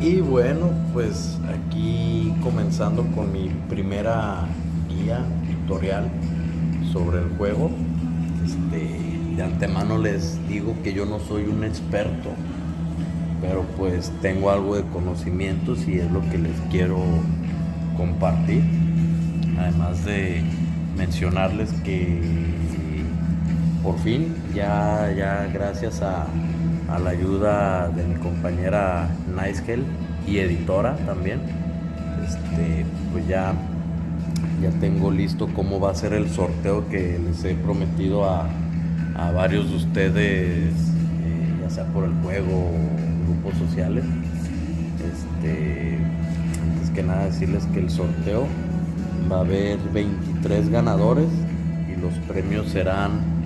Y bueno, pues aquí comenzando con mi primera guía tutorial sobre el juego. De antemano les digo que yo no soy un experto, pero pues tengo algo de conocimientos y es lo que les quiero compartir. Además de mencionarles que por fin, ya gracias a la ayuda de mi compañera Nicegel y editora también, pues ya tengo listo cómo va a ser el sorteo que les he prometido a varios de ustedes, ya sea por el juego o grupos sociales. Antes que nada decirles que el sorteo va a haber 23 ganadores y los premios serán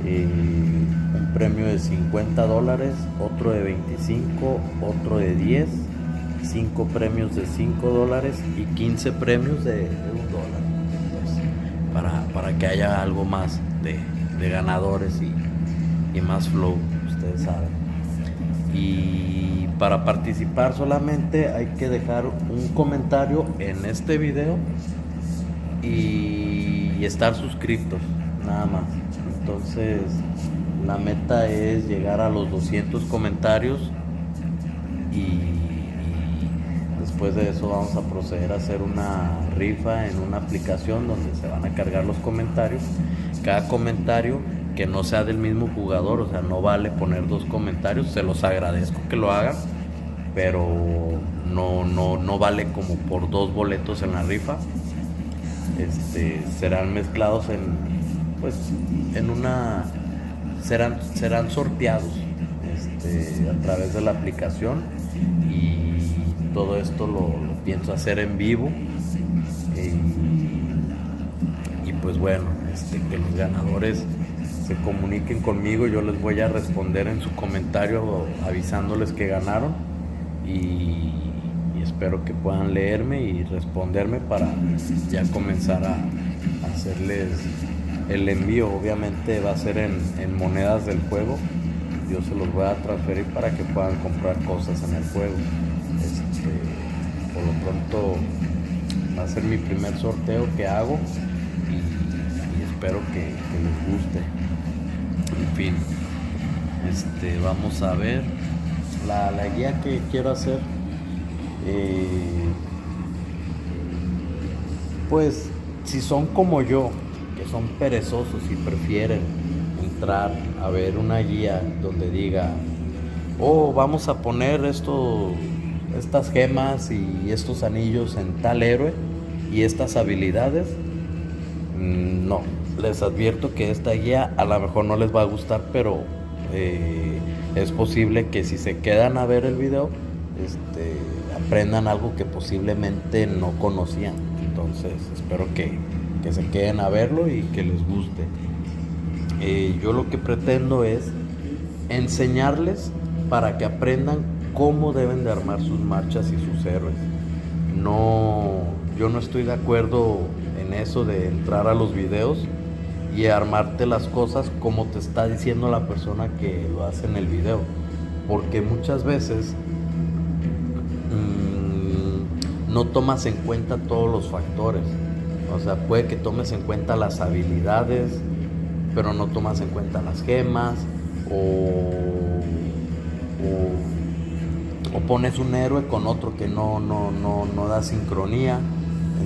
un premio de $50, otro de 25, otro de 10, 5 premios de $5 y 15 premios de $1. Pues, para que haya algo más de ganadores y más flow, ustedes saben. Y para participar solamente hay que dejar un comentario en este video y estar suscritos, nada más. Entonces la meta es llegar a los 200 comentarios y después de eso vamos a proceder a hacer una rifa en una aplicación donde se van a cargar los comentarios. Cada comentario que no sea del mismo jugador, o sea, no vale poner dos comentarios, se los agradezco que lo hagan, pero no vale como por dos boletos en la rifa. Serán mezclados serán sorteados a través de la aplicación, y todo esto lo pienso hacer en vivo, y pues bueno, que los ganadores se comuniquen conmigo. Yo les voy a responder en su comentario avisándoles que ganaron, y espero que puedan leerme y responderme para ya comenzar a hacerles el envío. Obviamente va a ser en monedas del juego. Yo se los voy a transferir para que puedan comprar cosas en el juego. Por lo pronto va a ser mi primer sorteo que hago, y espero que les guste. En fin, vamos a ver la guía que quiero hacer. Pues si son como yo, que son perezosos y prefieren entrar a ver una guía donde diga, oh, vamos a poner estas gemas y estos anillos en tal héroe y estas habilidades, no, les advierto que esta guía a lo mejor no les va a gustar, pero es posible que si se quedan a ver el video, aprendan algo que posiblemente no conocían. Entonces espero que se queden a verlo y que les guste. Yo lo que pretendo es enseñarles para que aprendan cómo deben de armar sus marchas y sus héroes. Yo no estoy de acuerdo en eso de entrar a los videos y armarte las cosas como te está diciendo la persona que lo hace en el video, porque muchas veces no tomas en cuenta todos los factores. O sea, puede que tomes en cuenta las habilidades, pero no tomas en cuenta las gemas, o pones un héroe con otro que no da sincronía.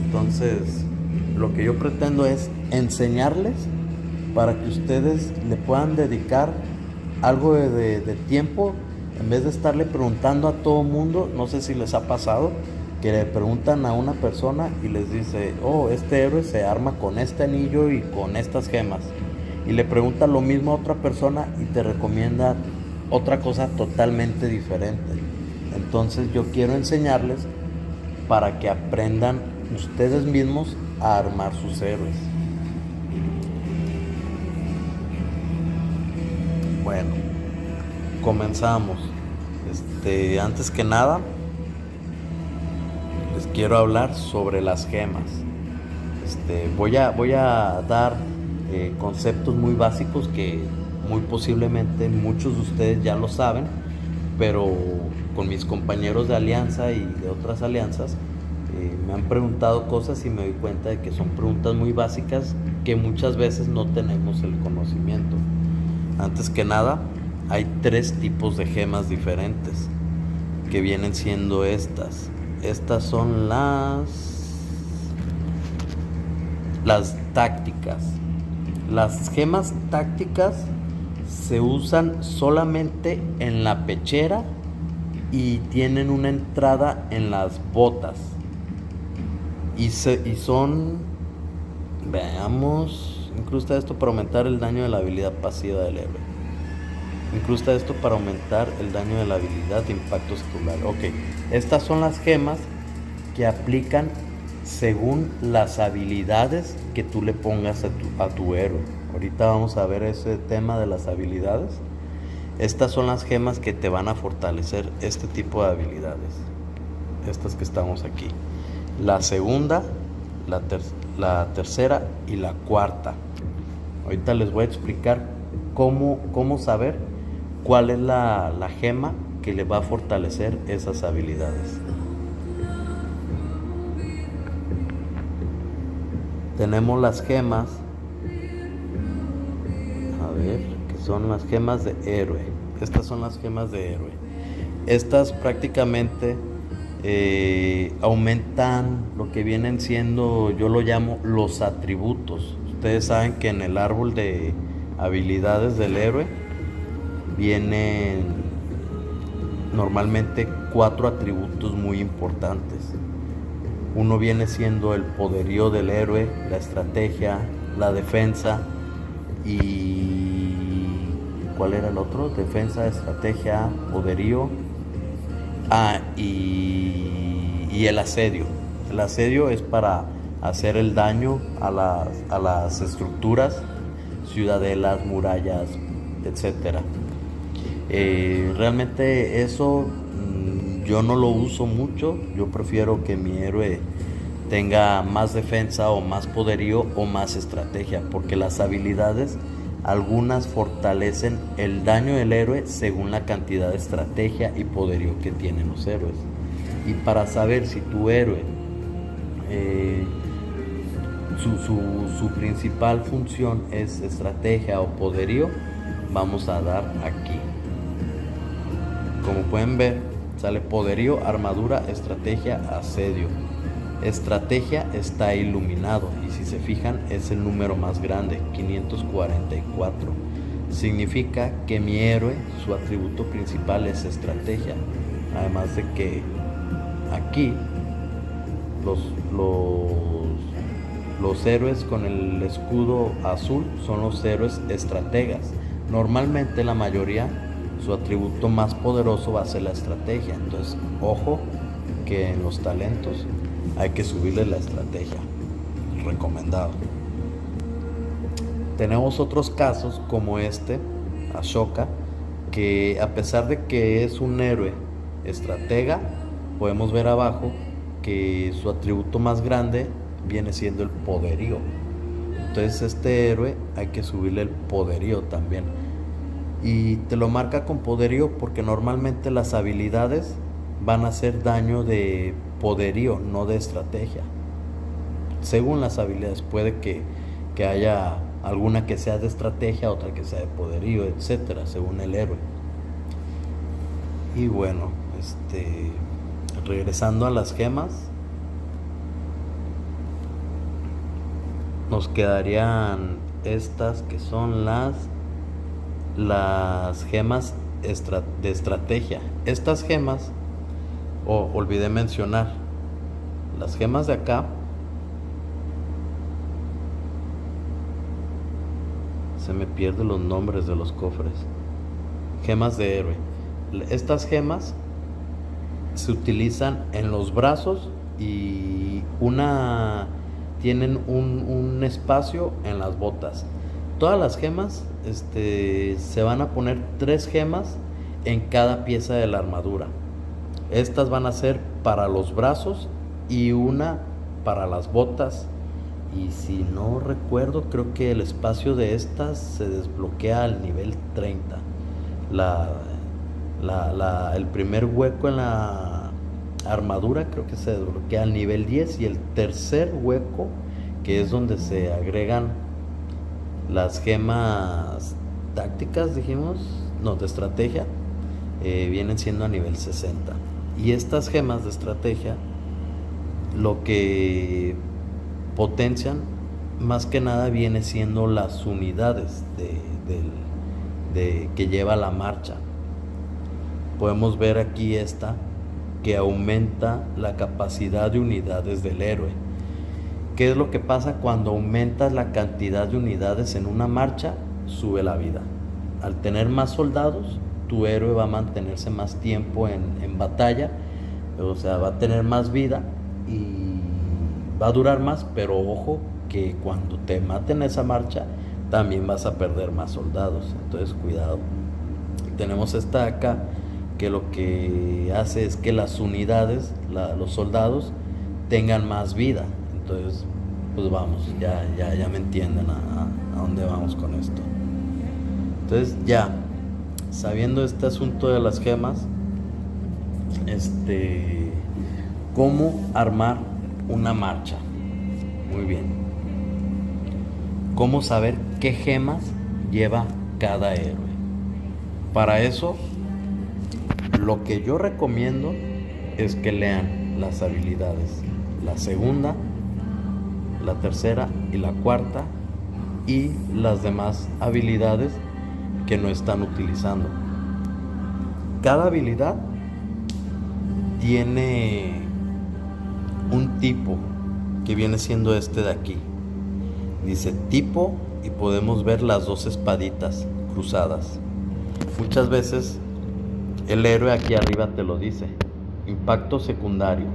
Entonces, lo que yo pretendo es enseñarles para que ustedes le puedan dedicar algo de tiempo, en vez de estarle preguntando a todo mundo. No sé si les ha pasado que le preguntan a una persona y les dice, oh, este héroe se arma con este anillo y con estas gemas, y le pregunta lo mismo a otra persona y te recomienda otra cosa totalmente diferente. Entonces yo quiero enseñarles para que aprendan ustedes mismos a armar sus héroes. Bueno, comenzamos. Antes que nada, les quiero hablar sobre las gemas. Voy a dar conceptos muy básicos que muy posiblemente muchos de ustedes ya lo saben, pero con mis compañeros de alianza y de otras alianzas, me han preguntado cosas y me doy cuenta de que son preguntas muy básicas que muchas veces no tenemos el conocimiento. Antes que nada, hay 3 tipos de gemas diferentes que vienen siendo estas. Estas son las tácticas. Las gemas tácticas se usan solamente en la pechera y tienen una entrada en las botas. Y son, veamos, incrusta esto para aumentar el daño de la habilidad pasiva del héroe. Incrusta esto para aumentar el daño de la habilidad de impacto celular. Ok, estas son las gemas que aplican según las habilidades que tú le pongas a tu héroe. Ahorita vamos a ver ese tema de las habilidades. Estas son las gemas que te van a fortalecer este tipo de habilidades. Estas que estamos aquí. La segunda, la tercera y la cuarta. Ahorita les voy a explicar cómo saber cuál es la gema que le va a fortalecer esas habilidades. Tenemos las gemas, a ver, que son las gemas de héroe. Estas son las gemas de héroe. Estas prácticamente aumentan lo que vienen siendo, yo lo llamo los atributos. Ustedes saben que en el árbol de habilidades del héroe vienen normalmente 4 atributos muy importantes. Uno viene siendo el poderío del héroe, la estrategia, la defensa y... ¿cuál era el otro? Defensa, estrategia, poderío. Y el asedio. El asedio es para hacer el daño a las estructuras, ciudadelas, murallas, etc. Realmente eso yo no lo uso mucho. Yo prefiero que mi héroe tenga más defensa o más poderío o más estrategia, porque las habilidades, algunas fortalecen el daño del héroe según la cantidad de estrategia y poderío que tienen los héroes. Y para saber si tu héroe su principal función es estrategia o poderío, vamos a dar aquí. Como pueden ver, sale poderío, armadura, estrategia, asedio. Estrategia está iluminado y si se fijan es el número más grande, 544. Significa que mi héroe, su atributo principal es estrategia. Además de que aquí los héroes con el escudo azul son los héroes estrategas. Normalmente la mayoría, su atributo más poderoso va a ser la estrategia. Entonces, ojo que en los talentos hay que subirle la estrategia. Recomendado. Tenemos otros casos como Ashoka, que a pesar de que es un héroe estratega, podemos ver abajo que su atributo más grande viene siendo el poderío. Entonces este héroe hay que subirle el poderío también. Y te lo marca con poderío porque normalmente las habilidades van a hacer daño de poderío, no de estrategia. Según las habilidades, puede que haya alguna que sea de estrategia, otra que sea de poderío, etcétera, según el héroe. Y bueno, regresando a las gemas, nos quedarían estas que son las gemas de estrategia. Estas gemas, olvidé mencionar, las gemas de acá se me pierden los nombres de los cofres. Gemas de héroe. Estas gemas se utilizan en los brazos y tienen un espacio en las botas. Todas las gemas se van a poner 3 gemas en cada pieza de la armadura. Estas van a ser para los brazos y una para las botas. Y si no recuerdo, creo que el espacio de estas se desbloquea al nivel 30. El primer hueco en la armadura creo que se desbloquea al nivel 10 y el tercer hueco, que es donde se agregan las gemas tácticas, dijimos, no, de estrategia, vienen siendo a nivel 60. Y estas gemas de estrategia lo que potencian más que nada viene siendo las unidades que lleva la marcha. Podemos ver aquí esta que aumenta la capacidad de unidades del héroe. ¿Qué es lo que pasa cuando aumentas la cantidad de unidades en una marcha? Sube la vida. Al tener más soldados, tu héroe va a mantenerse más tiempo en batalla, o sea, va a tener más vida y va a durar más, pero ojo que cuando te maten esa marcha también vas a perder más soldados, entonces cuidado. Tenemos esta acá que lo que hace es que las unidades, los soldados tengan más vida, entonces pues vamos, ya me entienden a dónde vamos con esto. Entonces ya, sabiendo este asunto de las gemas, cómo armar una marcha. Muy bien. ¿Cómo saber qué gemas lleva cada héroe? Para eso, lo que yo recomiendo es que lean las habilidades, la segunda, la tercera y la cuarta, y las demás habilidades que no están utilizando. Cada habilidad tiene un tipo que viene siendo este de aquí. Dice tipo y podemos ver las dos espaditas cruzadas. Muchas veces el héroe aquí arriba te lo dice. Impacto secundario.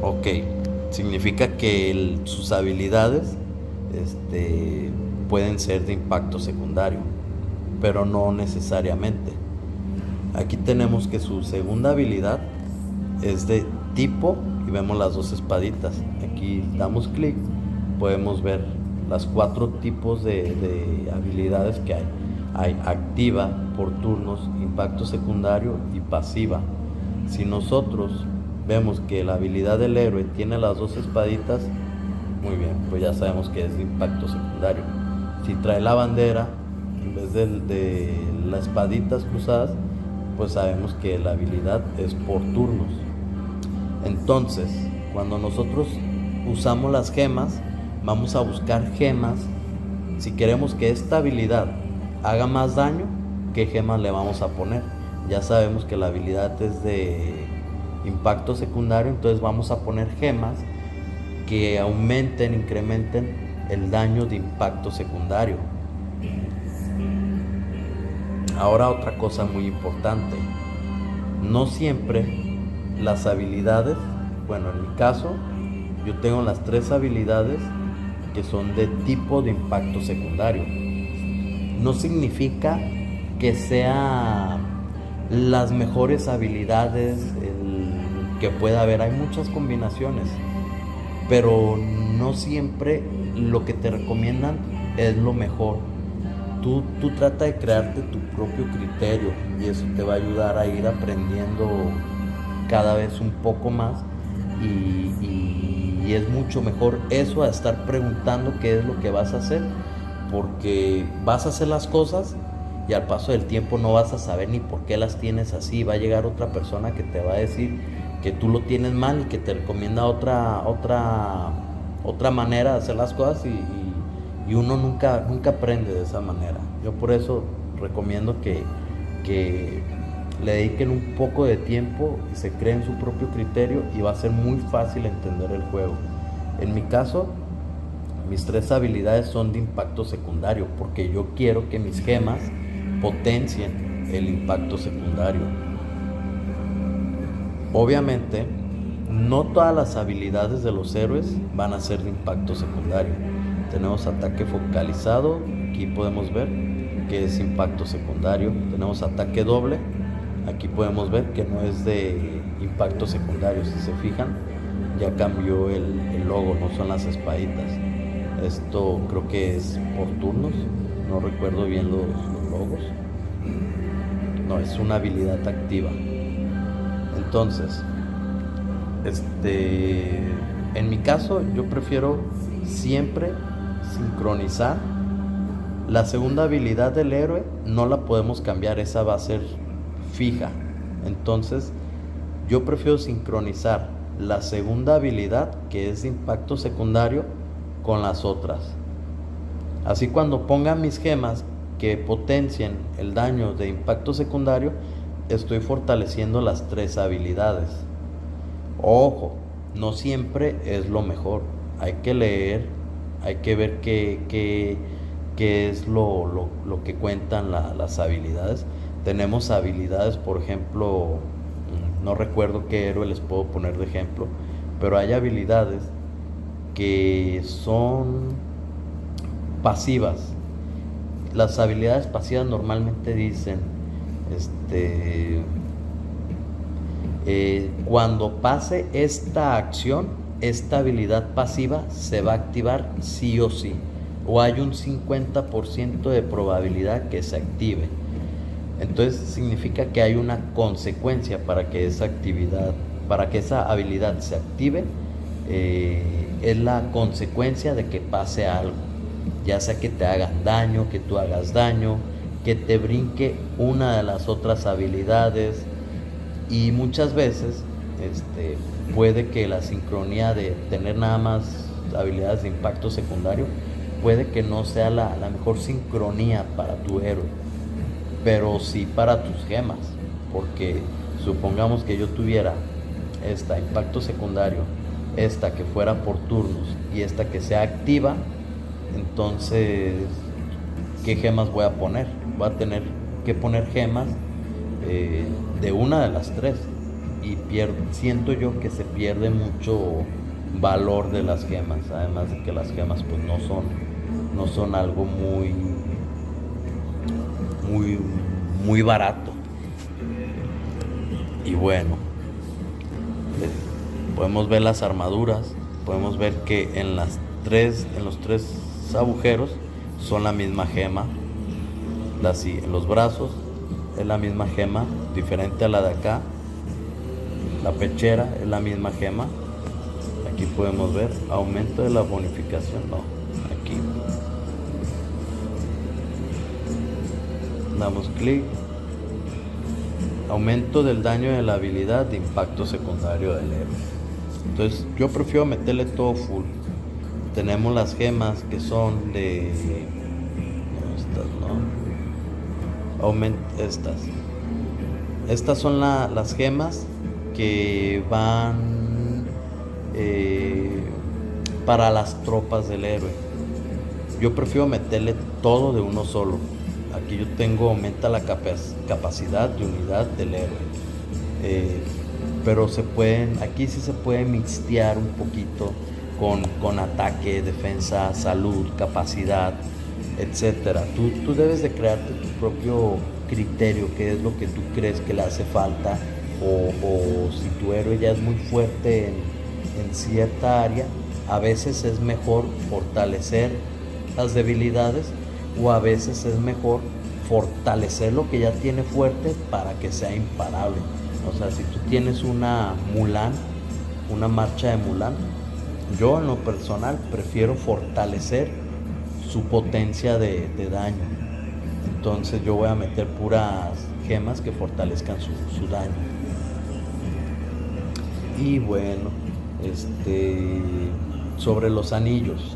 Ok, significa que sus habilidades pueden ser de impacto secundario, pero no necesariamente. Aquí tenemos que su segunda habilidad es de tipo y vemos las dos espaditas. Aquí damos clic, podemos ver las 4 tipos de habilidades que hay. Hay activa, por turnos, impacto secundario y pasiva. Si nosotros vemos que la habilidad del héroe tiene las dos espaditas, muy bien, pues ya sabemos que es de impacto secundario. Si trae la bandera en vez de las espaditas cruzadas, pues sabemos que la habilidad es por turnos. Entonces, cuando nosotros usamos las gemas, vamos a buscar gemas. Si queremos que esta habilidad haga más daño, ¿qué gemas le vamos a poner? Ya sabemos que la habilidad es de impacto secundario, entonces vamos a poner gemas que aumenten, incrementen el daño de impacto secundario. Ahora otra cosa muy importante, no siempre las habilidades, bueno, en mi caso yo tengo las 3 habilidades que son de tipo de impacto secundario. No significa que sean las mejores habilidades que pueda haber, hay muchas combinaciones, pero no siempre lo que te recomiendan es lo mejor. Tú trata de crearte tu propio criterio y eso te va a ayudar a ir aprendiendo cada vez un poco más y es mucho mejor eso a estar preguntando qué es lo que vas a hacer, porque vas a hacer las cosas y al paso del tiempo no vas a saber ni por qué las tienes así. Va a llegar otra persona que te va a decir que tú lo tienes mal y que te recomienda otra manera de hacer las cosas y uno nunca aprende de esa manera. Yo por eso recomiendo que le dediquen un poco de tiempo y se creen su propio criterio y va a ser muy fácil entender el juego. En mi caso, mis 3 habilidades son de impacto secundario porque yo quiero que mis gemas potencien el impacto secundario. Obviamente, no todas las habilidades de los héroes van a ser de impacto secundario. Tenemos ataque focalizado, aquí podemos ver que es impacto secundario. Tenemos ataque doble, aquí podemos ver que no es de impacto secundario. Si se fijan, ya cambió el logo, no son las espaditas. Esto creo que es por turnos, no recuerdo bien los logos. no, es una habilidad activa. Entonces, en mi caso, yo prefiero siempre sincronizar. La segunda habilidad del héroe no la podemos cambiar, esa va a ser fija. Entonces, yo prefiero sincronizar la segunda habilidad, que es de impacto secundario, con las otras. Así cuando ponga mis gemas que potencien el daño de impacto secundario, estoy fortaleciendo las tres habilidades. Ojo, no siempre es lo mejor. Hay que leer, hay que ver qué es lo que cuentan las habilidades. Tenemos habilidades, por ejemplo, no recuerdo qué héroe les puedo poner de ejemplo, pero hay habilidades que son pasivas. Las habilidades pasivas normalmente dicen, cuando pase esta acción, esta habilidad pasiva se va a activar sí o sí, o hay un 50% de probabilidad que se active. Entonces significa que hay una consecuencia para que esa habilidad se active. Es la consecuencia de que pase algo, ya sea que te hagan daño, que tú hagas daño, que te brinque una de las otras habilidades. Y muchas veces puede que la sincronía de tener nada más habilidades de impacto secundario, puede que no sea la mejor sincronía para tu héroe, pero sí para tus gemas. Porque supongamos que yo tuviera esta impacto secundario, esta que fuera por turnos y esta que sea activa, entonces ¿qué gemas voy a poner? Voy a tener que poner gemas de una de las tres, y siento yo que se pierde mucho valor de las gemas, además de que las gemas pues no son algo muy barato. Y bueno, podemos ver las armaduras, podemos ver que en los tres agujeros son la misma gema. En los brazos es la misma gema, diferente a la de acá. La pechera es la misma gema. Aquí podemos ver aumento de la bonificación, no, aquí damos clic, aumento del daño de la habilidad de impacto secundario del héroe. Entonces yo prefiero meterle todo full. Tenemos las gemas que son de estas son las gemas que van para las tropas del héroe. Yo prefiero meterle todo de uno solo. Aquí yo tengo, aumenta la capacidad de unidad del héroe, pero aquí sí se puede mixtear un poquito con ataque, defensa, salud, capacidad, etcétera. Tú debes de crearte tu propio criterio, qué es lo que tú crees que le hace falta, o si tu héroe ya es muy fuerte en cierta área, a veces es mejor fortalecer las debilidades, o a veces es mejor fortalecer lo que ya tiene fuerte para que sea imparable. O sea, si tú tienes una marcha de Mulan, yo en lo personal prefiero fortalecer su potencia de daño. Entonces yo voy a meter puras gemas que fortalezcan su daño. Y bueno, sobre los anillos,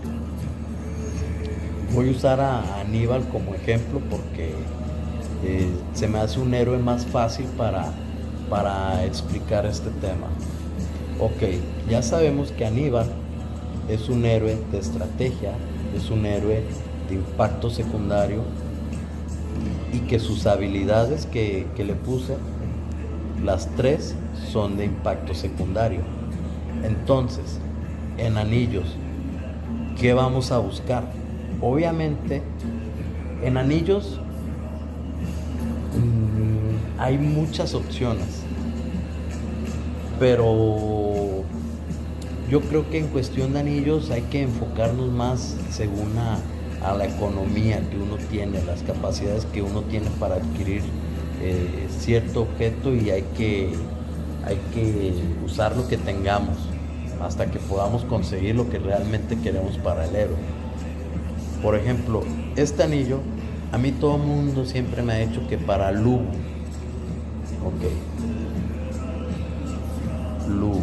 voy a usar a Aníbal como ejemplo porque se me hace un héroe más fácil para explicar este tema. Ok, ya sabemos que Aníbal es un héroe de estrategia, es un héroe de impacto secundario, y que sus habilidades que le puse, las tres son de impacto secundario. Entonces, en anillos, ¿qué vamos a buscar? Obviamente, en anillos hay muchas opciones, pero yo creo que en cuestión de anillos hay que enfocarnos más según a la economía que uno tiene, las capacidades que uno tiene para adquirir cierto objeto y hay que usar lo que tengamos hasta que podamos conseguir lo que realmente queremos para el héroe. Por ejemplo, este anillo, a mí todo el mundo siempre me ha dicho que para Lubu. Ok. Lubu.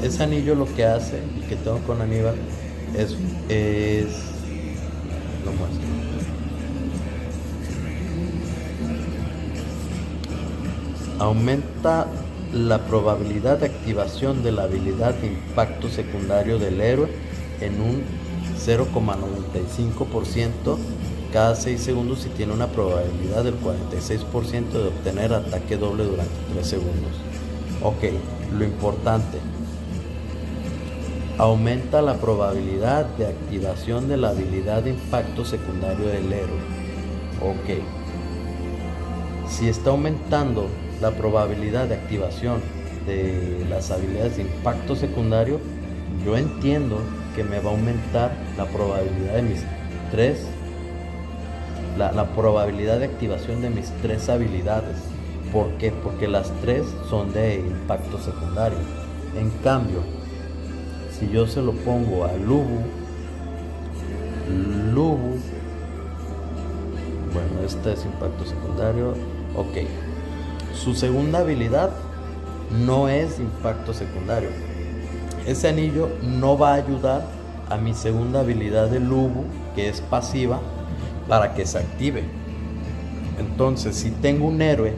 Ese anillo lo que hace, el que tengo con Aníbal, es lo muestro. Aumenta la probabilidad de activación de la habilidad de impacto secundario del héroe en un 0,95% cada 6 segundos y tiene una probabilidad del 46% de obtener ataque doble durante 3 segundos. Ok, lo importante. Aumenta la probabilidad de activación de la habilidad de impacto secundario del héroe. Ok. Si está aumentando la probabilidad de activación de las habilidades de impacto secundario, yo entiendo que me va a aumentar la probabilidad de mis tres, la probabilidad de activación de mis 3 habilidades. ¿Por qué? Porque las 3 son de impacto secundario. En cambio, si yo se lo pongo a Lubu, bueno, este es impacto secundario, ok. Su segunda habilidad no es impacto secundario. Ese anillo no va a ayudar a mi segunda habilidad de Lubu, que es pasiva, para que se active. Entonces, si tengo un héroe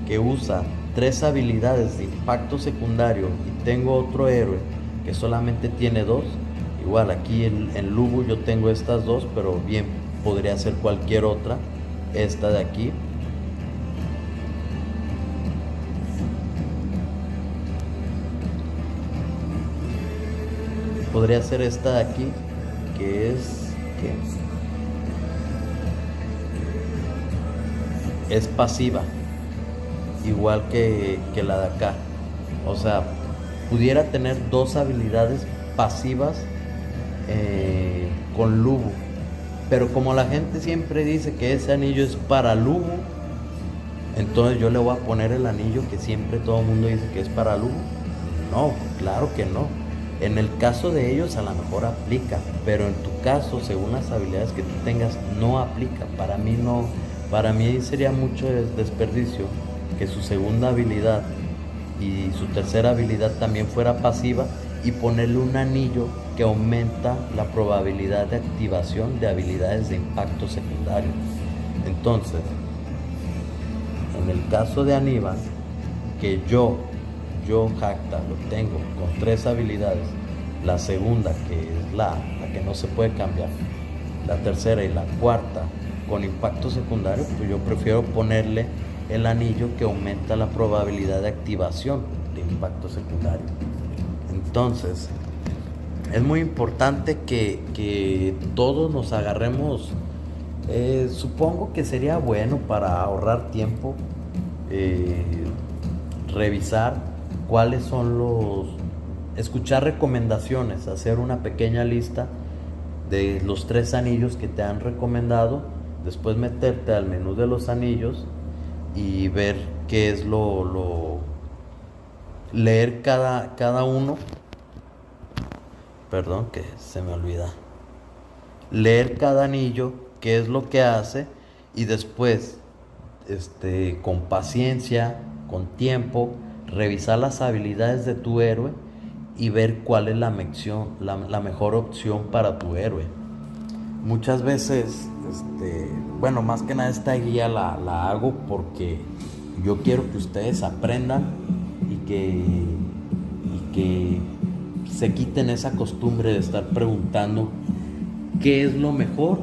que usa 3 habilidades de impacto secundario y tengo otro héroe que solamente tiene 2, igual aquí en Lubu yo tengo estas 2, pero bien podría ser cualquier otra, esta de aquí. Podría ser esta de aquí, que es pasiva, igual que la de acá. O sea, pudiera tener 2 habilidades pasivas con Lubu, pero como la gente siempre dice que ese anillo es para Lubu, entonces yo le voy a poner el anillo que siempre todo el mundo dice que es para Lubu. No, claro que no. En el caso de ellos a lo mejor aplica, pero en tu caso, según las habilidades que tú tengas, no aplica. Para mí no, para mí sería mucho desperdicio que su segunda habilidad y su tercera habilidad también fuera pasiva y ponerle un anillo que aumenta la probabilidad de activación de habilidades de impacto secundario. Entonces, en el caso de Aníbal, que yo Jacta lo tengo con 3 habilidades, la segunda que es la que no se puede cambiar, la tercera y la cuarta con impacto secundario, pues yo prefiero ponerle el anillo que aumenta la probabilidad de activación de impacto secundario. Entonces, es muy importante que todos nos agarremos, supongo que sería bueno para ahorrar tiempo, revisar cuáles son escuchar recomendaciones, hacer una pequeña lista de los 3 anillos que te han recomendado, después meterte al menú de los anillos y ver qué es leer cada uno, perdón que se me olvida, leer cada anillo, qué es lo que hace y después, con paciencia, con tiempo, revisar las habilidades de tu héroe y ver cuál es la mejor opción para tu héroe. Muchas veces, bueno, más que nada esta guía la hago porque yo quiero que ustedes aprendan y que se quiten esa costumbre de estar preguntando qué es lo mejor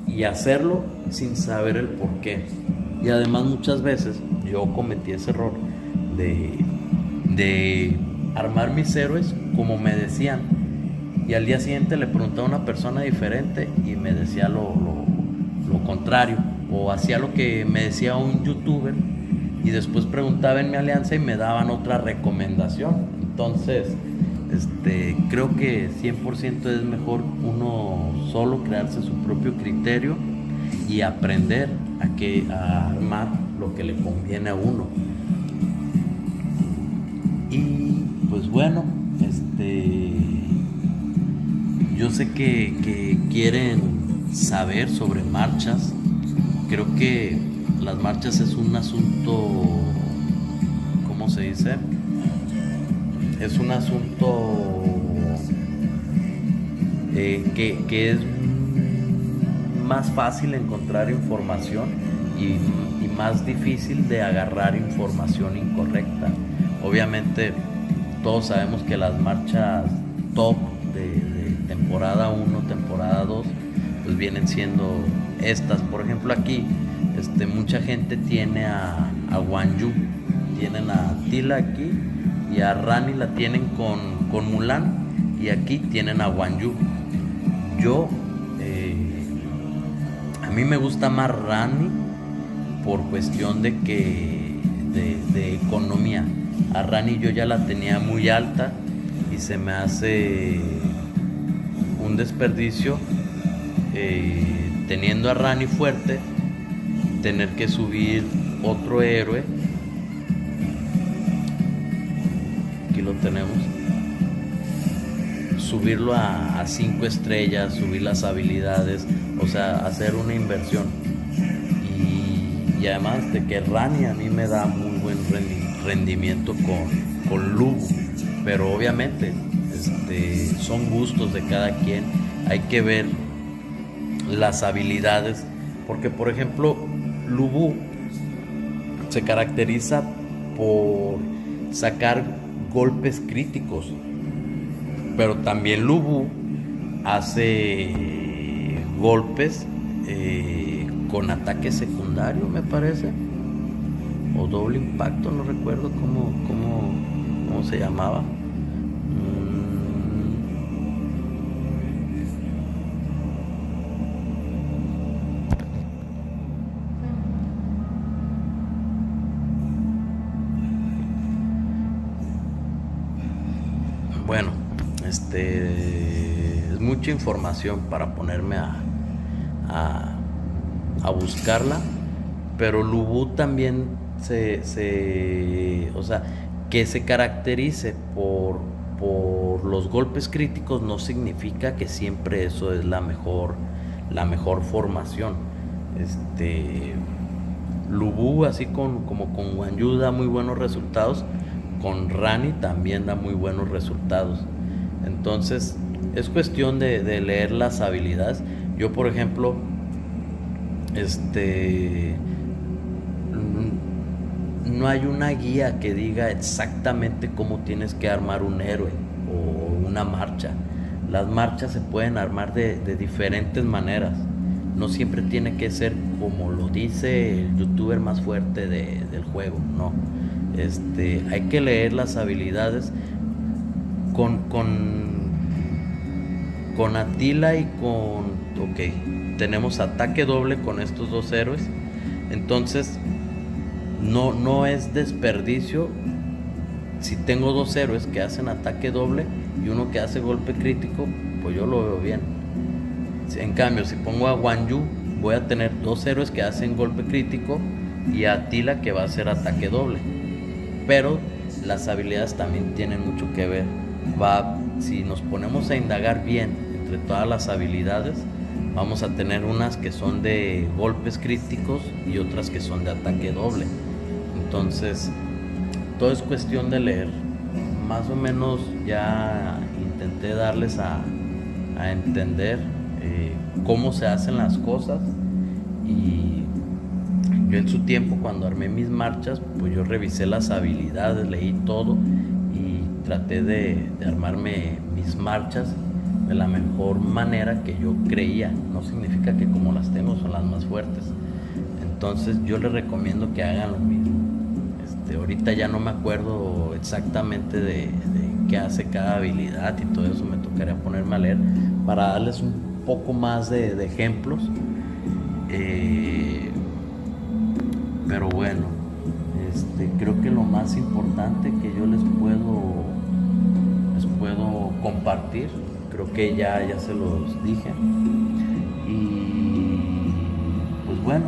y hacerlo sin saber el por qué. Y además muchas veces yo cometí ese error de armar mis héroes como me decían y al día siguiente le preguntaba a una persona diferente y me decía lo contrario, o hacía lo que me decía un youtuber y después preguntaba en mi alianza y me daban otra recomendación. Entonces creo que 100% es mejor uno solo crearse su propio criterio y aprender a armar lo que le conviene a uno. Y pues bueno, yo sé que quieren saber sobre marchas. Creo que las marchas es un asunto, ¿cómo se dice? Es un asunto que es más fácil encontrar información y más difícil de agarrar información incorrecta. Obviamente todos sabemos que las marchas top de temporada 1, temporada 2, pues vienen siendo estas. Por ejemplo, aquí mucha gente tiene a Guanyu, tienen a Attila aquí, y a Rani la tienen con Mulan, y aquí tienen a Guanyu. Yo a mí me gusta más Rani por cuestión de economía. A Rani yo ya la tenía muy alta y se me hace un desperdicio, teniendo a Rani fuerte, tener que subir otro héroe. Aquí lo tenemos. Subirlo a 5 estrellas, subir las habilidades, o sea, hacer una inversión. Y además de que Rani a mí me da muy buen rendimiento con Lubu, pero obviamente son gustos de cada quien. Hay que ver las habilidades, porque por ejemplo Lubu se caracteriza por sacar golpes críticos, pero también Lubu hace golpes con ataque secundario, me parece, o doble impacto, no recuerdo cómo se llamaba. Bueno, es mucha información para ponerme a buscarla, pero Lubu también o sea, que se caracterice por los golpes críticos no significa que siempre eso es la mejor formación. Lubu, así como con Guanyu, da muy buenos resultados. Con Rani también da muy buenos resultados. Entonces es cuestión de leer las habilidades. Yo, por ejemplo, no hay una guía que diga exactamente cómo tienes que armar un héroe o una marcha. Las marchas se pueden armar de diferentes maneras. No siempre tiene que ser como lo dice el youtuber más fuerte del juego, no. Hay que leer las habilidades. Con Attila y tenemos ataque doble con estos dos héroes. Entonces no es desperdicio. Si tengo dos héroes que hacen ataque doble y uno que hace golpe crítico, pues yo lo veo bien. En cambio, si pongo a Guanyu, voy a tener dos héroes que hacen golpe crítico y a Attila que va a hacer ataque doble. Pero las habilidades también tienen mucho que ver. Si nos ponemos a indagar bien entre todas las habilidades, vamos a tener unas que son de golpes críticos y otras que son de ataque doble. Entonces todo es cuestión de leer. Más o menos ya intenté darles a entender cómo se hacen las cosas. Y yo en su tiempo, cuando armé mis marchas, pues yo revisé las habilidades, leí todo y traté de armarme mis marchas de la mejor manera que yo creía. No significa que como las tengo son las más fuertes. Entonces yo les recomiendo que hagan lo mismo. Ahorita ya no me acuerdo exactamente de qué hace cada habilidad y todo eso. Me tocaría ponerme a leer para darles un poco más de ejemplos. Pero bueno, creo que lo más importante que yo les puedo compartir, creo que ya se los dije. Y bueno,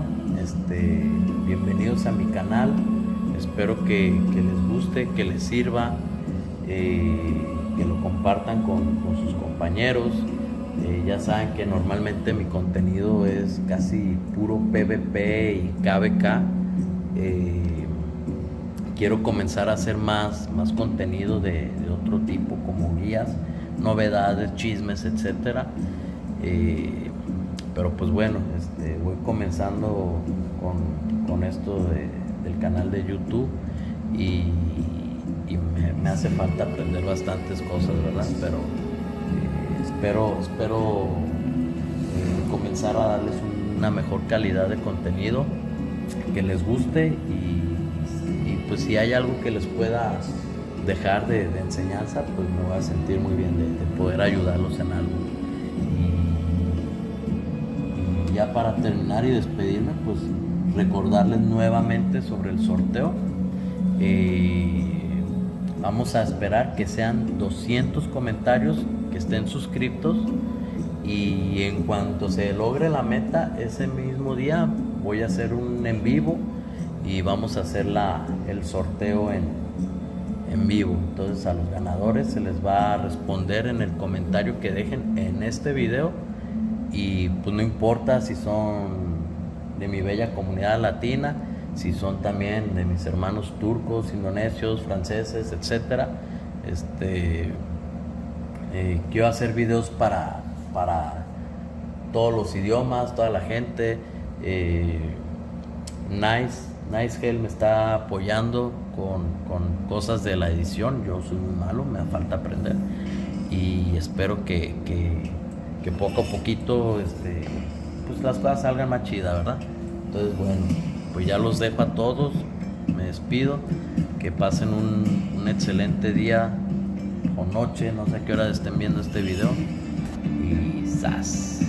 bienvenidos a mi canal. Espero que les guste, que les sirva, que lo compartan con sus compañeros. Ya saben que normalmente mi contenido es casi puro PvP y KVK. Quiero comenzar a hacer más contenido de otro tipo, como guías, novedades, chismes, etcétera. Pero pues bueno, voy comenzando con esto del canal de YouTube y me hace falta aprender bastantes cosas, ¿verdad? Pero espero comenzar a darles una mejor calidad de contenido, que les guste y pues si hay algo que les pueda dejar de enseñanza, pues me voy a sentir muy bien de poder ayudarlos en algo. Y ya para terminar y despedirme, pues recordarles nuevamente sobre el sorteo. Vamos a esperar que sean 200 comentarios que estén suscriptos, y en cuanto se logre la meta, ese mismo día voy a hacer un en vivo y vamos a hacer el sorteo en vivo. Entonces a los ganadores se les va a responder en el comentario que dejen en este video, y pues no importa si son de mi bella comunidad latina, si son también de mis hermanos turcos, indonesios, franceses, etcétera. Quiero hacer videos para todos los idiomas, toda la gente. Nice me está apoyando con cosas de la edición. Yo soy muy malo, me falta aprender, y espero que poco a poquito pues las cosas salgan más chidas, ¿verdad? Entonces bueno, pues ya los dejo a todos, me despido, que pasen un excelente día o noche, no sé a qué hora estén viendo este video, y ¡zas!